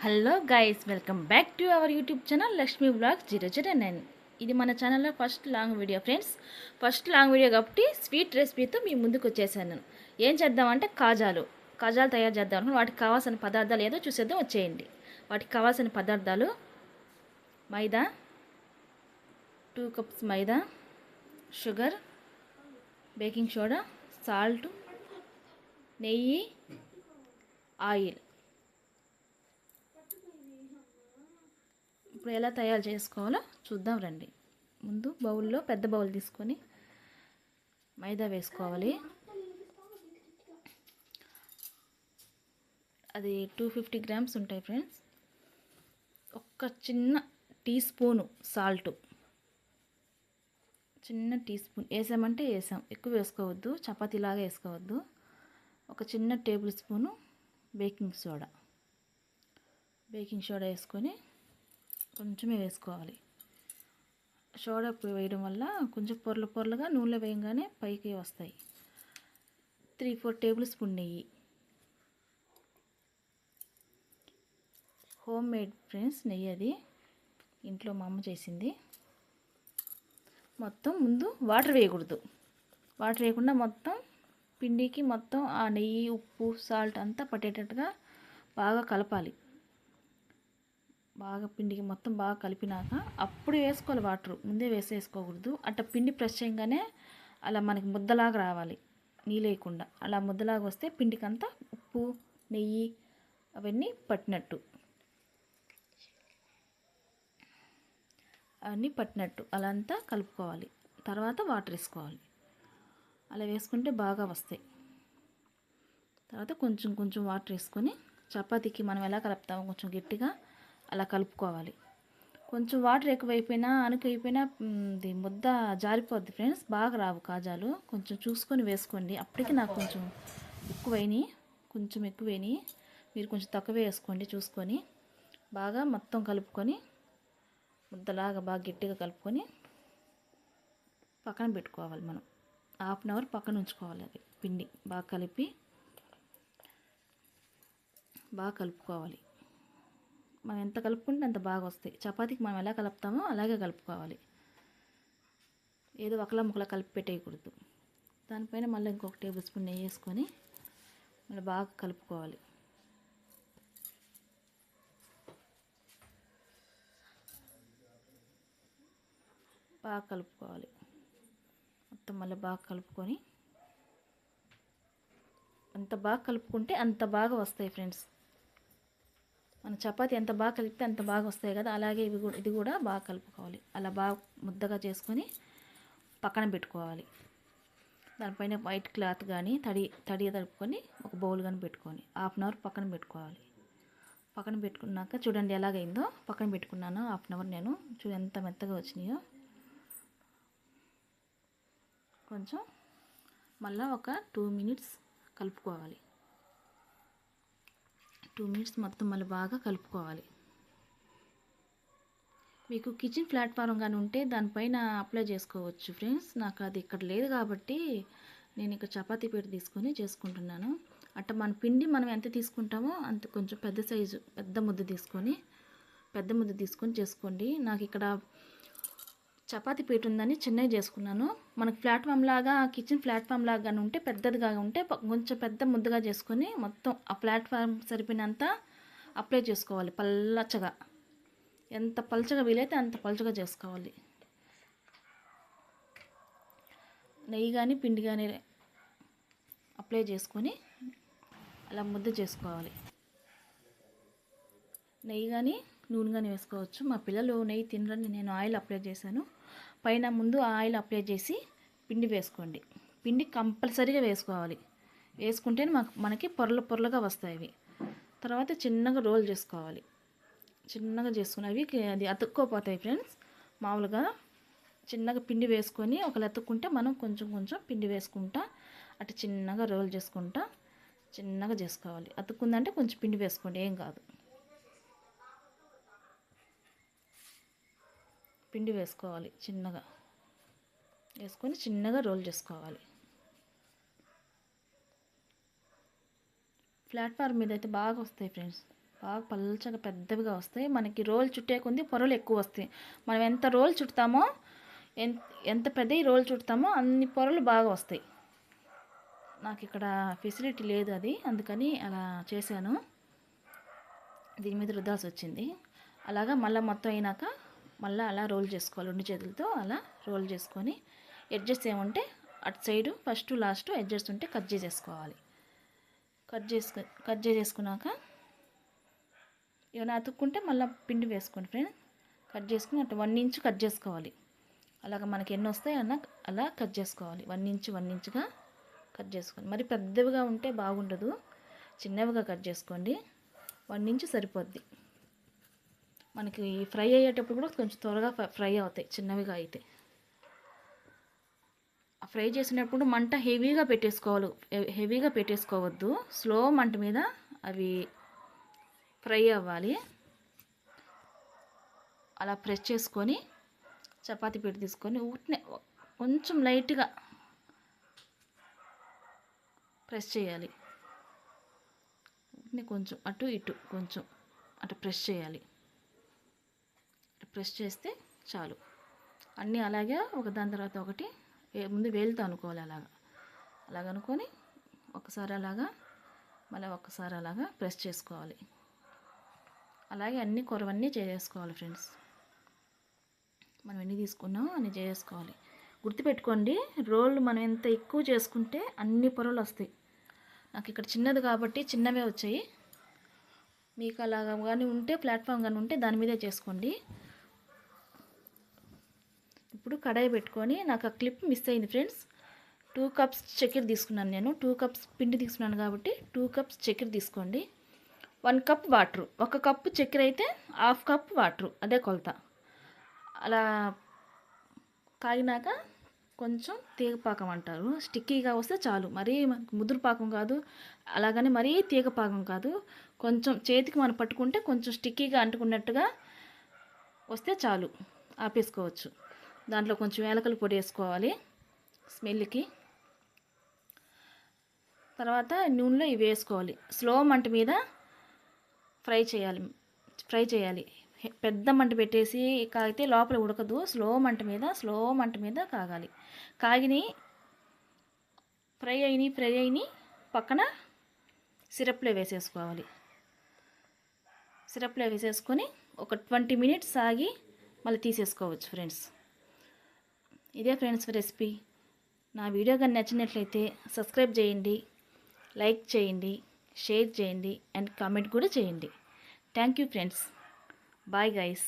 Hello guys, welcome back to our YouTube channel Lakshmi blogs 009. ఇది మన ఛానల్లో first long video friends. First long video కాబట్టి sweet రెసిపీతో మీ ముందుకు వచ్చేసాను. ఏం చేద్దామంటే కాజాలు తయారు చేద్దాం అనుకుని వాటికి కావాల్సిన పదార్థాలు ఏదో చూసేద్దాం, వచ్చేయండి. వాటికి కావాల్సిన పదార్థాలు: మైదా 2 కప్స్ మైదా, షుగర్, బేకింగ్ సోడా, సాల్ట్, నెయ్యి, ఆయిల్. ఇప్పుడు ఎలా తయారు చేసుకోవాలో చూద్దాం రండి. ముందు బౌల్లో పెద్ద బౌల్ తీసుకొని మైదా వేసుకోవాలి. అది 250 గ్రామ్స్ ఉంటాయి ఫ్రెండ్స్. ఒక చిన్న టీ స్పూను సాల్ట్, చిన్న టీ స్పూన్ వేసామంటే వేసాం, ఎక్కువ వేసుకోవద్దు, చపాతీలాగా వేసుకోవద్దు. ఒక చిన్న టేబుల్ స్పూను బేకింగ్ సోడా వేసుకొని కొంచెమే వేసుకోవాలి. సోడా వేయడం వల్ల కొంచెం పొరలుగా నూనెలో వేయగానే పైకి వస్తాయి. 3-4 టేబుల్ స్పూన్ నెయ్యి, హోమ్ మేడ్ ఫ్రెండ్స్ నెయ్యి, అది ఇంట్లో మా అమ్మ చేసింది. మొత్తం ముందు వాటర్ వేయకుండా మొత్తం పిండికి మొత్తం ఆ నెయ్యి, ఉప్పు, సాల్ట్ అంతా పట్టేటట్టుగా బాగా కలపాలి. బాగా పిండికి మొత్తం బాగా కలిపినాక అప్పుడు వేసుకోవాలి వాటర్, ముందే వేసేసుకోకూడదు. అట్ట పిండి ప్రెస్ చేయగానే అలా మనకి ముద్దలాగా రావాలి, నీళ్ళేయకుండా. అలా ముద్దలాగా వస్తే పిండికి అంతా ఉప్పు, నెయ్యి అవన్నీ పట్టినట్టు అలా అంతా కలుపుకోవాలి. తర్వాత వాటర్ వేసుకోవాలి. అలా వేసుకుంటే బాగా వస్తాయి. తర్వాత కొంచెం వాటర్ వేసుకొని చపాతీకి మనం ఎలా కలుపుతామో కొంచెం గట్టిగా అలా కలుపుకోవాలి. కొంచెం వాటర్ ఎక్కువైపోయినా అనుకైపోయినా ఇది ముద్ద జారిపోద్ది ఫ్రెండ్స్, బాగా రావు కాజాలు. కొంచెం చూసుకొని వేసుకోండి. అప్పటికి నాకు కొంచెం ఎక్కువైనాయి, మీరు కొంచెం తక్కువే వేసుకోండి చూసుకొని. బాగా మొత్తం కలుపుకొని ముద్దలాగా బాగా గట్టిగా కలుపుకొని పక్కన పెట్టుకోవాలి. మనం 1/2 అవర్ పక్కన ఉంచుకోవాలి. అది పిండి బాగా కలుపుకోవాలి. మనం ఎంత కలుపుకుంటే అంత బాగా వస్తాయి. చపాతీకి మనం ఎలా కలుపుతామో అలాగే కలుపుకోవాలి. ఏదో ఒకలా ముక్కలా కలిపి పెట్టేయకూడదు. దానిపైన మళ్ళీ ఇంకొక టేబుల్ స్పూన్ నెయ్యి వేసుకొని మళ్ళీ బాగా కలుపుకోవాలి. మొత్తం మళ్ళీ బాగా కలుపుకొని, ఎంత బాగా కలుపుకుంటే అంత బాగా వస్తాయి ఫ్రెండ్స్. మన చపాతీ ఎంత బాగా కలిపితే అంత బాగా వస్తాయి కదా, అలాగే ఇది కూడా బాగా కలుపుకోవాలి. అలా బాగా ముద్దగా చేసుకొని పక్కన పెట్టుకోవాలి. దానిపైన వైట్ క్లాత్ కానీ తడి తడుపుకొని ఒక బౌల్ కానీ పెట్టుకొని 1/2 అవర్ పక్కన పెట్టుకోవాలి. పక్కన పెట్టుకున్నాక చూడండి ఎలాగైందో. పక్కన పెట్టుకున్నాను 1/2 అవర్ నేను. చూడు ఎంత మెత్తగా వచ్చినాయో. కొంచెం మళ్ళీ ఒక 2 మినిట్స్ కలుపుకోవాలి. 2 మినిట్స్ మొత్తం మళ్ళీ బాగా కలుపుకోవాలి. మీకు కిచెన్ ప్లాట్ఫారం కానీ ఉంటే దానిపైన అప్లై చేసుకోవచ్చు ఫ్రెండ్స్. నాకు అది ఇక్కడ లేదు కాబట్టి నేను ఇక్కడ చపాతీ పీట తీసుకొని చేసుకుంటున్నాను. అట్ట మన పిండి మనం ఎంత తీసుకుంటామో అంత కొంచెం పెద్ద ముద్ద తీసుకొని చేసుకోండి. నాకు ఇక్కడ చపాతీ పీట ఉందని చిన్నవి చేసుకున్నాను. మనకు కిచెన్ ప్లాట్ఫామ్ లాగా కానీ ఉంటే పెద్దదిగా ఉంటే కొంచెం పెద్ద ముద్దగా చేసుకొని మొత్తం ఆ ప్లాట్ఫామ్ సరిపోయినంత అప్లై చేసుకోవాలి. పల్చగా, ఎంత పల్చగా వీలైతే అంత పల్చగా చేసుకోవాలి. నెయ్యి కానీ పిండి కానీ అప్లై చేసుకొని అలా ముద్ద చేసుకోవాలి. నెయ్యి కానీ నూనె కానీ వేసుకోవచ్చు. మా పిల్లలు నెయ్యి తినరని నేను ఆయిల్ అప్లై చేశాను. పైన ముందు ఆయిల్ అప్లై చేసి పిండి వేసుకోండి. పిండి కంపల్సరీగా వేసుకోవాలి. వేసుకుంటేనే మనకి పొరలుగా వస్తాయి అవి. తర్వాత చిన్నగా రోల్ చేసుకోవాలి. చిన్నగా చేసుకుని అది అతుక్కోపోతాయి ఫ్రెండ్స్. మామూలుగా చిన్నగా పిండి వేసుకొని ఒకళ్ళు అతుక్కుంటే మనం కొంచెం పిండి వేసుకుంటా అటు చిన్నగా రోల్ చేసుకుంటా చిన్నగా చేసుకోవాలి. అతుక్కుందంటే కొంచెం పిండి వేసుకోండి, ఏం కాదు. పిండి వేసుకోవాలి, చిన్నగా వేసుకొని చిన్నగా రోల్ చేసుకోవాలి. ప్లాట్ఫామ్ మీద అయితే బాగా వస్తాయి ఫ్రెండ్స్. బాగా పల్చగా పెద్దవిగా వస్తాయి. మనకి రోల్ చుట్టే కొద్ది పొరలు ఎక్కువ వస్తాయి. మనం ఎంత రోల్ చుడతామో ఎంత పెద్ద రోల్ చుడతామో అన్ని పొరలు బాగా వస్తాయి. నాకు ఇక్కడ ఫెసిలిటీ లేదు అది, అందుకని అలా చేశాను. దీని మీద రుద్దాల్సి వచ్చింది. అలాగా మళ్ళీ మొత్తం అయినాక మళ్ళీ అలా రోల్ చేసుకోవాలి. 2 చేతులతో అలా రోల్ చేసుకొని ఎడ్జెస్ ఏముంటే అటు సైడు ఫస్ట్ లాస్ట్ ఎడ్జెస్ ఉంటే కట్ చేసేసుకోవాలి. కట్ చేసేసుకున్నాక ఏమైనా అతుక్కుంటే మళ్ళీ పిండి వేసుకోండి ఫ్రెండ్. కట్ చేసుకుని అటు 1 ఇంచ్ కట్ చేసుకోవాలి. అలాగ మనకి ఎన్ని వస్తాయి అలా కట్ చేసుకోవాలి. 1 ఇంచుగా కట్ చేసుకోండి. మరి పెద్దవిగా ఉంటే బాగుండదు, చిన్నవిగా కట్ చేసుకోండి. 1 ఇంచ్ సరిపోద్ది. మనకి ఫ్రై అయ్యేటప్పుడు కూడా కొంచెం త్వరగా ఫ్రై అవుతాయి చిన్నవిగా అయితే. ఫ్రై చేసినప్పుడు మంట హెవీగా పెట్టేసుకోవద్దు. స్లో మంట మీద అవి ఫ్రై అవ్వాలి. అలా ప్రెస్ చేసుకొని చపాతీ పెట్టి తీసుకొని కొంచెం లైట్గా ప్రెస్ చేయాలి. కొంచెం అటు ఇటు కొంచెం అటు ప్రెస్ చేయాలి. ప్రెస్ చేస్తే చాలు. అన్నీ అలాగే ఒకదాని తర్వాత ఒకటి ముందు వేలుతో అనుకోవాలి. అలాగ అనుకొని ఒకసారి అలాగా మళ్ళీ ఒకసారి అలాగా ప్రెస్ చేసుకోవాలి. అలాగే అన్ని కొరవన్నీ చేసేసుకోవాలి ఫ్రెండ్స్. మనం ఎన్ని తీసుకున్నామో అన్ని చేసుకోవాలి. గుర్తుపెట్టుకోండి, రోల్ మనం ఎంత ఎక్కువ చేసుకుంటే అన్ని పొరలు వస్తాయి. నాకు ఇక్కడ చిన్నది కాబట్టి చిన్నవే వచ్చాయి. మీకు అలాగా కానీ ఉంటే ప్లాట్ఫామ్ కానీ ఉంటే దాని మీదే చేసుకోండి. ఇప్పుడు కడాయి పెట్టుకొని, నాకు ఆ క్లిప్ మిస్ అయింది ఫ్రెండ్స్. 2 కప్స్ చక్కెర తీసుకున్నాను నేను. 2 కప్స్ పిండి తీసుకున్నాను కాబట్టి 2 కప్స్ చక్కెర తీసుకోండి. 1 కప్ వాటర్. 1 కప్పు చక్కెర అయితే 1/2 కప్ వాటర్, అదే కొలత. అలా కాగినాక కొంచెం తీగపాకం అంటారు, స్టిక్కీగా వస్తే చాలు. మరీ మనకు ముదురు పాకం కాదు, అలాగని మరీ తీగ పాకం కాదు. కొంచెం చేతికి మనం పట్టుకుంటే కొంచెం స్టిక్కీగా అంటుకున్నట్టుగా వస్తే చాలు, ఆపేసుకోవచ్చు. దాంట్లో కొంచెం యాలకుల పొడి వేసుకోవాలి స్మెల్కి. తర్వాత నూనెలో ఇవి వేసుకోవాలి. స్లో మంట మీద ఫ్రై చేయాలి. పెద్ద మంట పెట్టేసి కాగితే లోపల ఉడకదు. స్లో మంట మీద కాగాలి. కాగిని ఫ్రై అయిని పక్కన సిరప్లో వేసేసుకోవాలి. సిరప్లో వేసేసుకొని ఒక 20 మినిట్స్ ఆగి మళ్ళీ తీసేసుకోవచ్చు ఫ్రెండ్స్. ఇదే ఫ్రెండ్స్ రెసిపీ. నా వీడియో కానీ నచ్చినట్లయితే సబ్స్క్రైబ్ చేయండి, లైక్ చేయండి, షేర్ చేయండి అండ్ కామెంట్ కూడా చేయండి. Thank you friends. Bye guys.